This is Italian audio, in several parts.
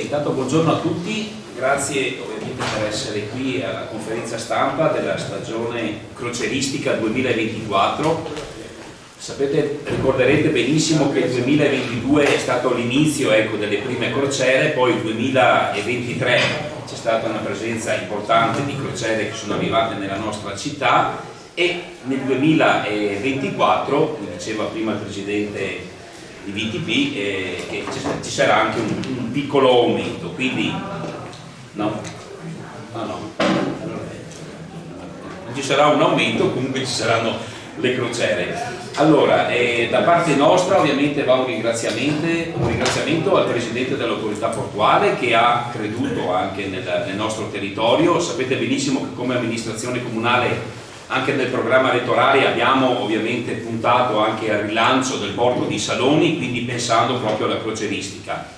Intanto buongiorno a tutti, grazie ovviamente per essere qui alla conferenza stampa della stagione crocieristica 2024. Sapete, ricorderete benissimo che il 2022 è stato l'inizio delle prime crociere, poi il 2023 c'è stata una presenza importante di crociere che sono arrivate nella nostra città e nel 2024, come diceva prima il presidente di VTP, che ci sarà anche un piccolo aumento, quindi non ci sarà un aumento, comunque ci saranno le crociere. Allora, da parte nostra ovviamente va un ringraziamento al presidente dell'autorità portuale che ha creduto anche nel nostro territorio. Sapete benissimo che come amministrazione comunale anche nel programma elettorale abbiamo ovviamente puntato anche al rilancio del porto di Saloni, quindi pensando proprio alla crocieristica,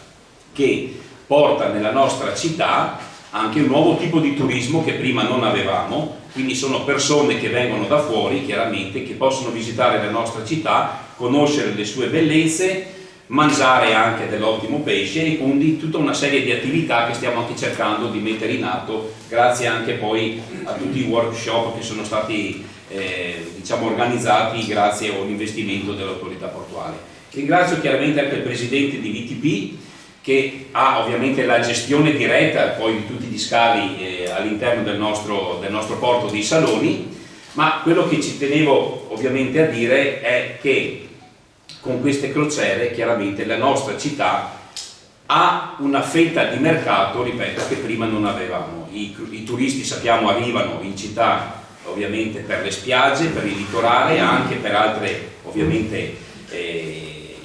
che porta nella nostra città anche un nuovo tipo di turismo che prima non avevamo, quindi sono persone che vengono da fuori, chiaramente, che possono visitare la nostra città, conoscere le sue bellezze, mangiare anche dell'ottimo pesce e quindi tutta una serie di attività che stiamo anche cercando di mettere in atto, grazie anche poi a tutti i workshop che sono stati organizzati grazie all'investimento dell'autorità portuale. Ringrazio chiaramente anche il presidente di VTP che ha ovviamente la gestione diretta poi di tutti gli scali all'interno del nostro porto di Saloni, ma quello che ci tenevo ovviamente a dire è che con queste crociere chiaramente la nostra città ha una fetta di mercato, ripeto, che prima non avevamo. I turisti, sappiamo, arrivano in città ovviamente per le spiagge, per il litorale, anche per altre ovviamente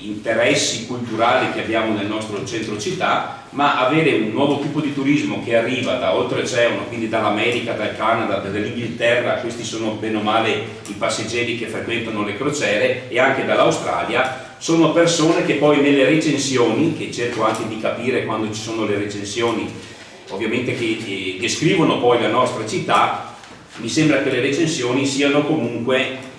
interessi culturali che abbiamo nel nostro centro città, ma avere un nuovo tipo di turismo che arriva da oltreoceano, quindi dall'America, dal Canada, dall'Inghilterra, questi sono bene o male i passeggeri che frequentano le crociere, e anche dall'Australia, sono persone che poi nelle recensioni, che cerco anche di capire quando ci sono le recensioni ovviamente che descrivono poi la nostra città, mi sembra che le recensioni siano comunque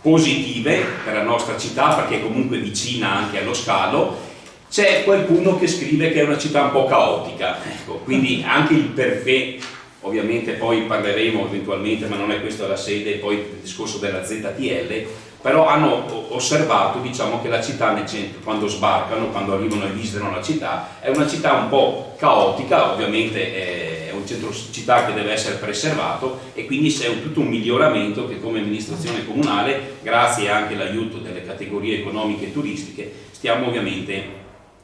positive per la nostra città perché è comunque vicina anche allo scalo. C'è qualcuno che scrive che è una città un po' caotica, ecco, quindi anche il perché ovviamente poi parleremo eventualmente, ma non è questa la sede, poi il discorso della ZTL, però hanno osservato, diciamo, che la città nel centro, quando sbarcano, quando arrivano e visitano la città, è una città un po' caotica, ovviamente è un centro città che deve essere preservato e quindi c'è tutto un miglioramento che come amministrazione comunale, grazie anche all'aiuto delle categorie economiche e turistiche, stiamo ovviamente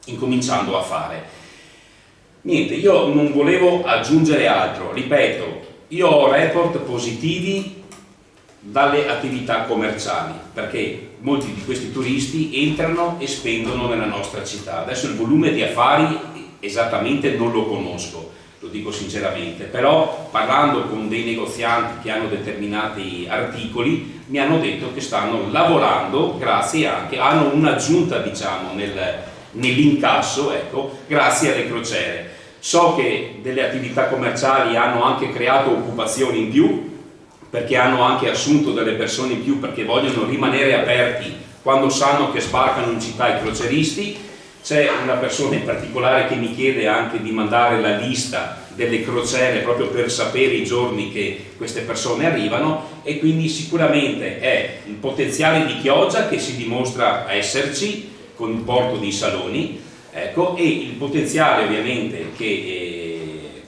incominciando a fare. Niente, io non volevo aggiungere altro, ripeto, io ho report positivi dalle attività commerciali perché molti di questi turisti entrano e spendono nella nostra città. Adesso il volume di affari esattamente non lo conosco, lo dico sinceramente, però parlando con dei negozianti che hanno determinati articoli mi hanno detto che stanno lavorando, grazie anche, hanno un'aggiunta diciamo nell'incasso, ecco, grazie alle crociere. So che delle attività commerciali hanno anche creato occupazioni in più perché hanno anche assunto delle persone in più perché vogliono rimanere aperti quando sanno che sbarcano in città i crocieristi. C'è una persona in particolare che mi chiede anche di mandare la lista delle crociere proprio per sapere i giorni che queste persone arrivano e quindi sicuramente è il potenziale di Chioggia che si dimostra esserci con il porto di Saloni, ecco, e il potenziale ovviamente che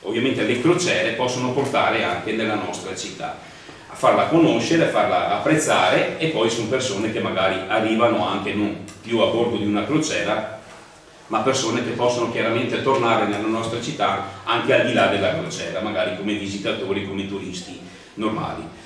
ovviamente le crociere possono portare anche nella nostra città, a farla conoscere, a farla apprezzare, e poi sono persone che magari arrivano anche non più a bordo di una crociera, ma persone che possono chiaramente tornare nella nostra città anche al di là della crociera, magari come visitatori, come turisti normali.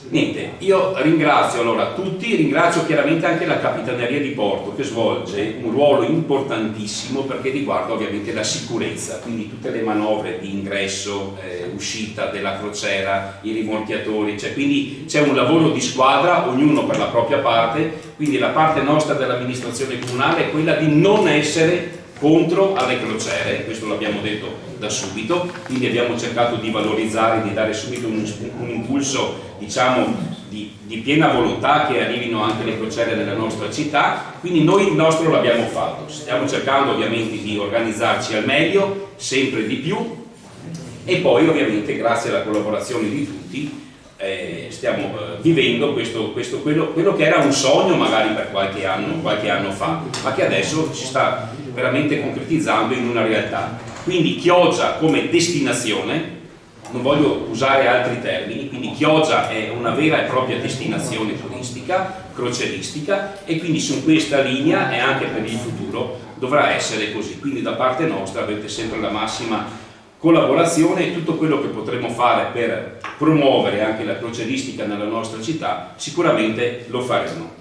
Niente, io ringrazio allora tutti, ringrazio chiaramente anche la Capitaneria di Porto che svolge un ruolo importantissimo perché riguarda ovviamente la sicurezza, quindi tutte le manovre di ingresso, uscita della crociera, i rimorchiatori, quindi c'è un lavoro di squadra, ognuno per la propria parte, quindi la parte nostra dell'amministrazione comunale è quella di non essere contro alle crociere, questo l'abbiamo detto da subito, quindi abbiamo cercato di valorizzare, di dare subito un impulso diciamo di piena volontà che arrivino anche le crociere nella nostra città, quindi noi il nostro l'abbiamo fatto, stiamo cercando ovviamente di organizzarci al meglio, sempre di più, e poi ovviamente grazie alla collaborazione di tutti stiamo vivendo quello che era un sogno magari per qualche anno fa, ma che adesso si sta veramente concretizzando in una realtà. Quindi Chioggia come destinazione, non voglio usare altri termini, quindi Chioggia è una vera e propria destinazione turistica, crocieristica, e quindi su questa linea e anche per il futuro dovrà essere così. Quindi da parte nostra avete sempre la massima collaborazione e tutto quello che potremo fare per promuovere anche la crocieristica nella nostra città sicuramente lo faremo.